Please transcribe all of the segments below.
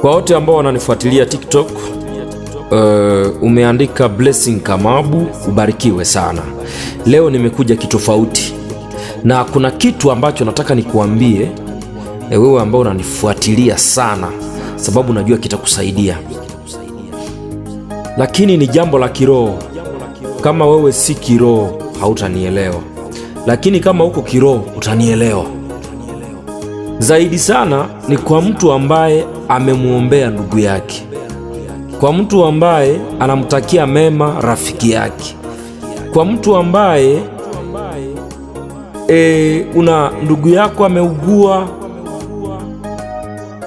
Kwa wote ambao wananifuatilia TikTok, umeandika Blessing Kamabu, ubarikiwe sana. Leo nimekuja kitofauti, na kuna kitu ambacho nataka nikuambie wewe ambao unanifuatilia sana, sababu najua kitakusaidia, lakini ni jambo la kiroho. Kama wewe si kiroho hautanielewa, lakini kama uko kiroho utanielewa. Zaidi sana ni kwa mtu ambaye amemuombea ndugu yake, kwa mtu ambaye anamtakia mema rafiki yake, kwa mtu ambaye una ndugu yako ameugua,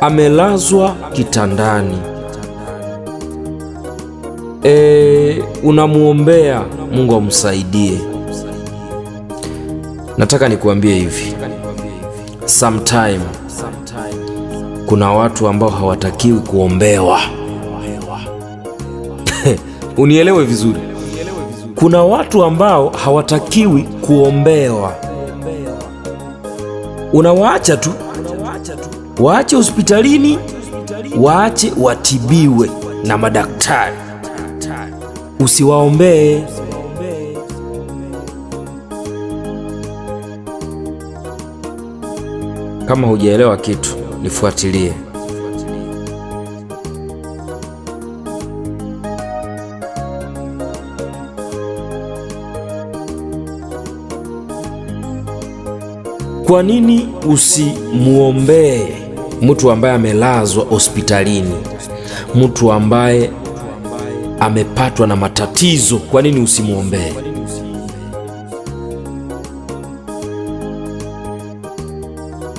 amelazwa kitandani, unamuombea Mungu amsaidie. Nataka nikuambie hivi, sometime kuna watu ambao hawatakiwi kuombewa. Unielewe vizuri, kuna watu ambao hawatakiwi kuombewa. Unawaacha tu, waache hospitalini, waache watibiwe na madaktari, usiwaombee. Kama hujaelewa kitu, nifuatilie. Kwa nini usimuombee mtu ambaye amelazwa hospitalini, mtu ambaye amepatwa na matatizo? Kwa nini usimuombee?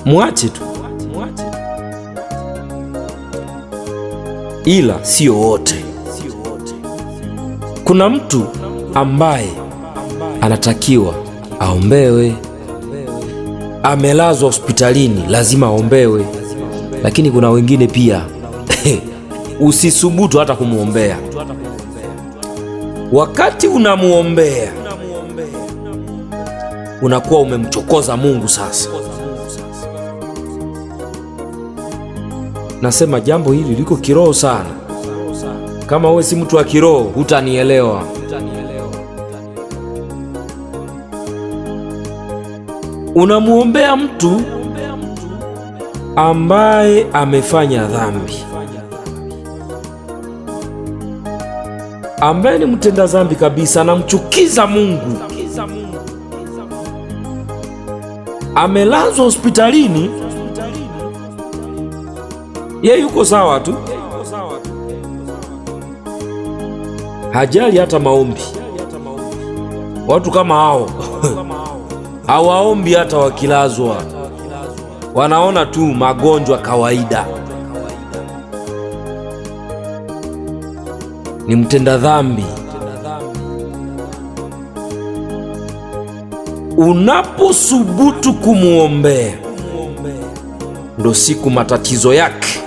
Mwache tu, ila sio wote. Kuna mtu ambaye anatakiwa aombewe, amelazwa hospitalini lazima aombewe, lakini kuna wengine pia usisubutu hata kumuombea. Wakati unamuombea unakuwa umemchokoza Mungu. Sasa nasema jambo hili liko kiroho sana. Kama wewe si mtu wa kiroho hutanielewa. Unamuombea mtu ambaye amefanya dhambi, ambaye ni mtenda dhambi kabisa, anamchukiza Mungu, amelazwa hospitalini, yeye yuko sawa tu, hajali hata maombi. Watu kama hao hawaombi hata wakilazwa, wanaona tu magonjwa kawaida. Ni mtenda dhambi. Unaposubutu kumuombea, ndo siku matatizo yake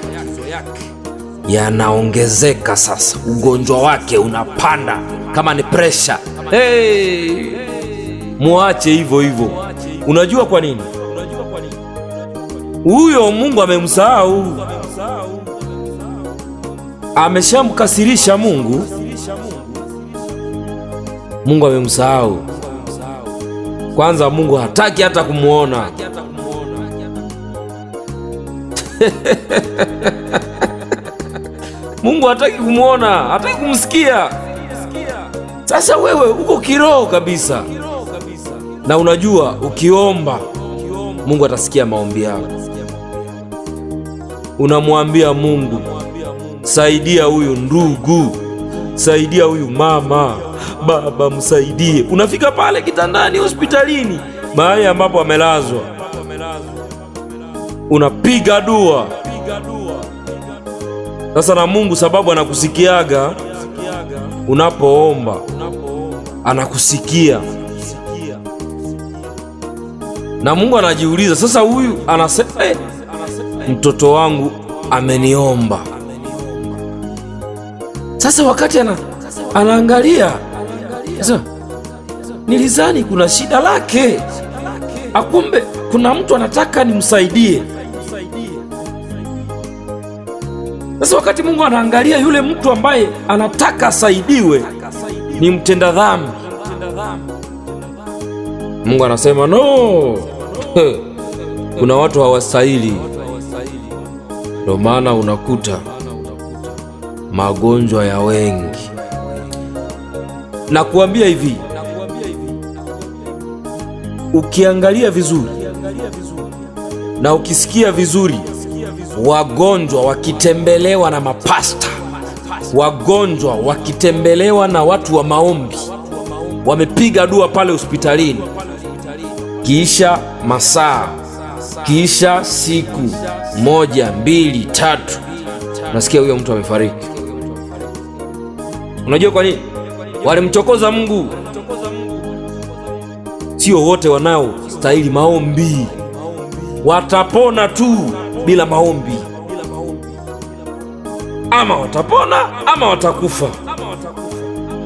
yanaongezeka. Sasa ugonjwa wake unapanda kama ni pressure. Muache hivyo hivyo. Unajua kwa nini? Huyo Mungu amemsahau, ameshamkasirisha Mungu. Mungu amemsahau. Kwanza Mungu hataki hata kumuona. Mungu hataki kumuona, hataki kumsikia. Sasa wewe uko kiroho kabisa, na unajua ukiomba Mungu atasikia maombi yako. Unamwambia Mungu, saidia huyu ndugu, saidia huyu mama, Baba msaidie. Unafika pale kitandani hospitalini, mahali ambapo amelazwa, unapiga dua. Sasa na Mungu, sababu anakusikiaga unapoomba, anakusikia. Na Mungu anajiuliza, sasa huyu anasema mtoto wangu ameniomba. Sasa wakati anaangalia, sasa nilizani kuna shida lake, akumbe kuna mtu anataka nimsaidie. Sasa wakati Mungu anaangalia yule mtu ambaye anataka asaidiwe ni mtenda dhambi, Mungu anasema no, kuna watu hawastahili. Ndio maana unakuta magonjwa ya wengi. Na kuambia hivi, ukiangalia vizuri na ukisikia vizuri, wagonjwa wakitembelewa na mapasta, wagonjwa wakitembelewa na watu wa maombi, wamepiga dua pale hospitalini, kiisha masaa, kiisha siku 1, 2, 3, nasikia huyo mtu amefariki. Unajua kwa nini? Walimchokoza Mungu. Sio wote wanaostahili maombi watapona tu bila maombi. Ama watapona ama watakufa,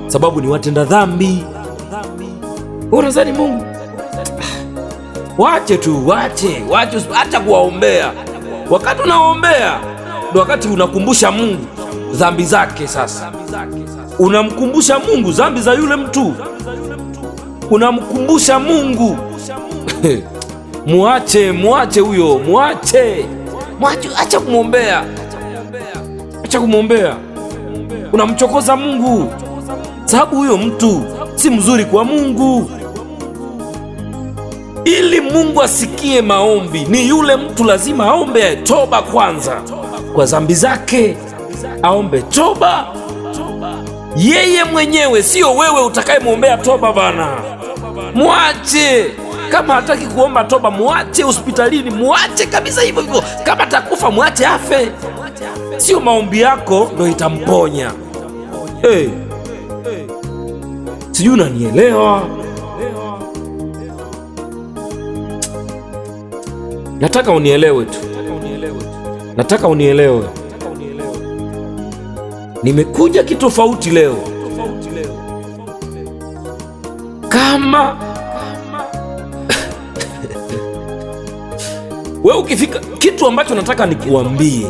sababu ni watenda dhambi. Unadhani Mungu wache tu, wache hata kuwaombea? Wakati unaombea ndio wakati unakumbusha Mungu dhambi zake. Sasa unamkumbusha Mungu dhambi za yule mtu, unamkumbusha Mungu muache huyo, muache, acha kumwombea, acha kumwombea. Unamchokoza Mungu, sababu huyo mtu si mzuri kwa Mungu. Ili Mungu asikie maombi, ni yule mtu lazima aombe toba kwanza kwa dhambi zake, aombe toba yeye mwenyewe, sio wewe utakayemwombea toba bana. Muache. Kama hataki kuomba toba, muache hospitalini, muache kabisa hivyo hivyo. Kama atakufa, muache afe. Sio maombi yako ndio itamponya. Sijui unanielewa? Nataka unielewe tu, nataka unielewe. Nimekuja kitofauti leo. Kama wewe ukifika, kitu ambacho nataka nikuambie,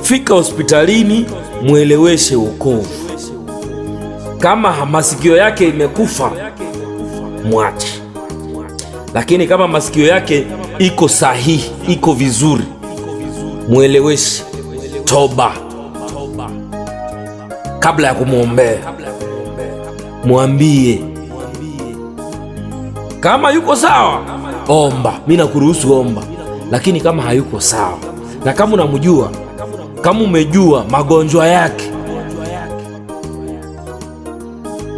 fika hospitalini, mweleweshe wokovu. Kama masikio yake imekufa, mwache. Lakini kama masikio yake iko sahihi, iko vizuri, mweleweshe toba. Kabla ya kumwombea, mwambie kama yuko sawa, omba, mimi nakuruhusu omba. Lakini kama hayuko sawa, na kama unamjua, kama umejua magonjwa yake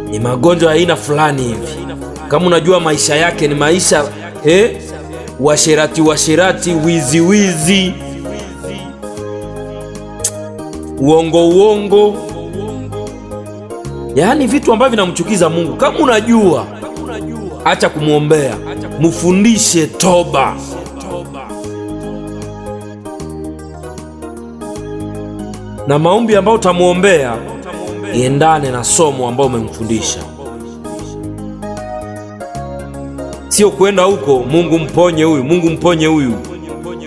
ni magonjwa aina fulani hivi, kama unajua maisha yake ni maisha washerati, wizi, uongo, yaani vitu ambavyo vinamchukiza Mungu, kama unajua, acha kumwombea, mufundishe toba. Na maombi ambayo utamwombea iendane na somo ambayo umemfundisha. Sio kwenda huko, Mungu mponye huyu, Mungu mponye huyu.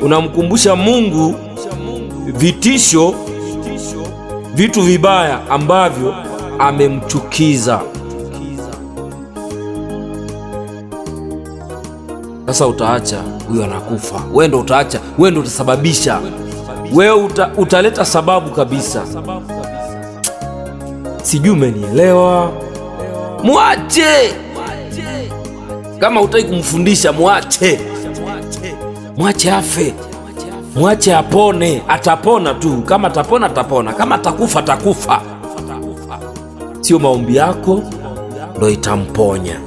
Unamkumbusha Mungu vitisho, vitu vibaya ambavyo amemchukiza. Sasa utaacha huyo anakufa, wewe ndo utaacha, wewe ndo utasababisha, wewe utaleta sababu kabisa. Sijui umenielewa? Mwache. Kama hutaki kumfundisha, mwache afe, mwache apone. Atapona tu, kama atapona atapona, kama atakufa atakufa. Sio maombi yako ndo itamponya.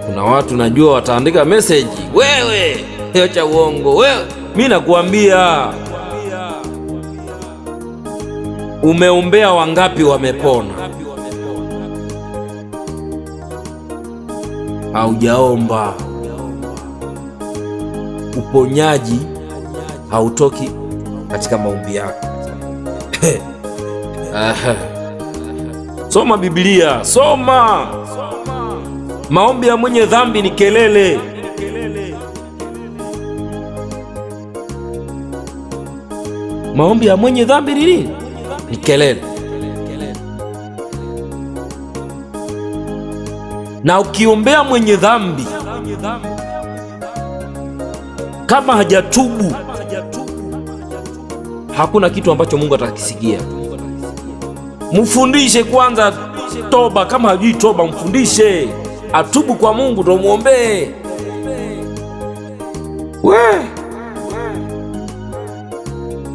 Kuna watu najua wataandika message, wewe acha uongo wewe. Mimi nakuambia, umeombea wangapi wamepona? Haujaomba. Uponyaji hautoki katika maombi yako. Soma Biblia, soma. Maombi ya mwenye dhambi ni kelele. Maombi ya mwenye dhambi ni nini? Ni kelele. Na ukiombea mwenye dhambi kama hajatubu, hakuna kitu ambacho Mungu atakisikia. Mfundishe kwanza toba. Kama hajui toba, mfundishe atubu kwa Mungu, ndo muombee.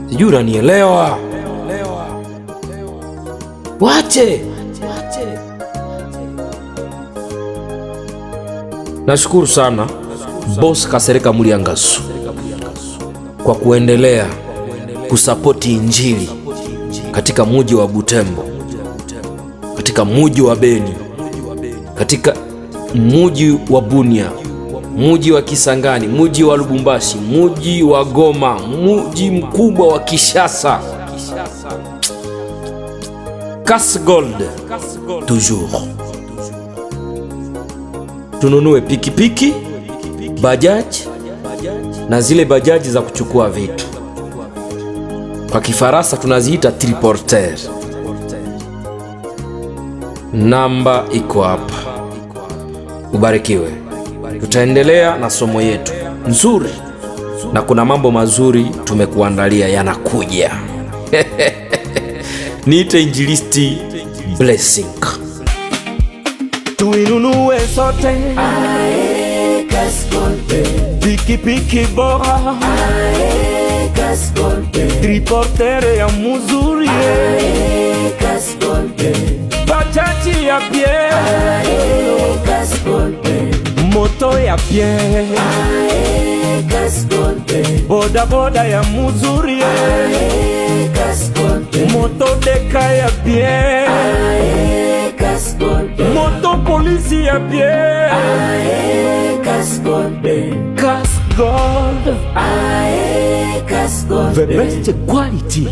Sijui unanielewa? Wache. Nashukuru sana Boss Kasereka Mulyangazu kwa kuendelea kusapoti injili katika muji wa Butembo, katika muji wa Beni, katika muji wa Bunia, muji wa Kisangani, muji wa Lubumbashi, muji wa Goma, muji mkubwa wa Kishasa. Casse Gold toujours. Tununue pikipiki, bajaji na zile bajaji za kuchukua vitu. Kwa Kifaransa tunaziita triporteur. Namba iko hapa. Ubarikiwe. Tutaendelea na somo yetu nzuri, na kuna mambo mazuri tumekuandalia yanakuja. Niite Injilisti Blessing. Tuinunue sote Casse Gold, pikipiki bora Casse Gold, triporteur ya muzuri, Casse Gold, bajaji ya bien, Casse Gold, moto ya bien, Casse Gold, boda boda ya muzuri, Casse Gold, moto deka ya bien, Casse Gold, moto polisi ya bien, Casse Gold, Casse Gold, Casse Gold, the best quality.